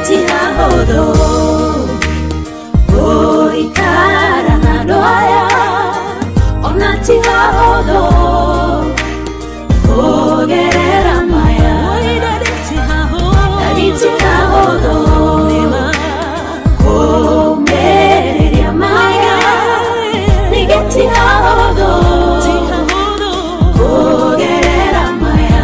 Tihahodo, oi cara na doya, ona tihahodo, o gerera maya, dadi tihahodo, o mereria maya, nige tihahodo, o gerera maya.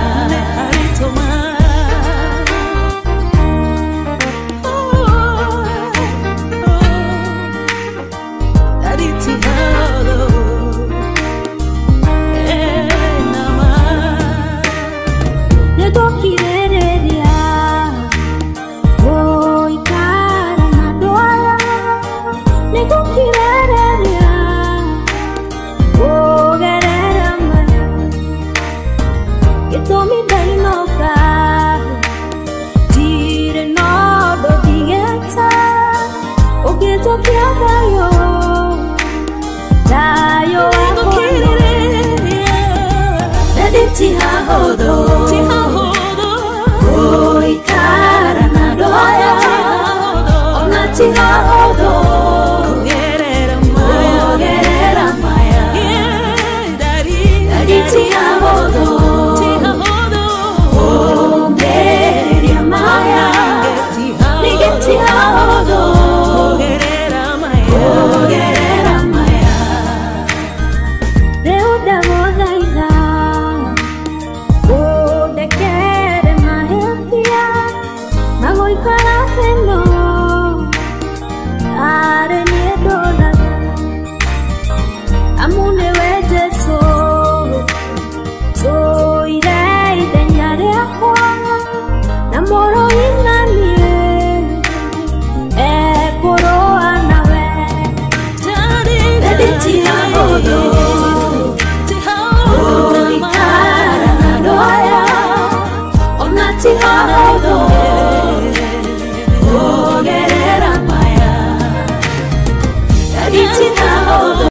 Tihahodo, oi cara na doya, ona tihahodo, gerera maya, dadi tihahodo, o mereria maya, nige tihahodo, gerera maya, reuda modaida. Tihahodo,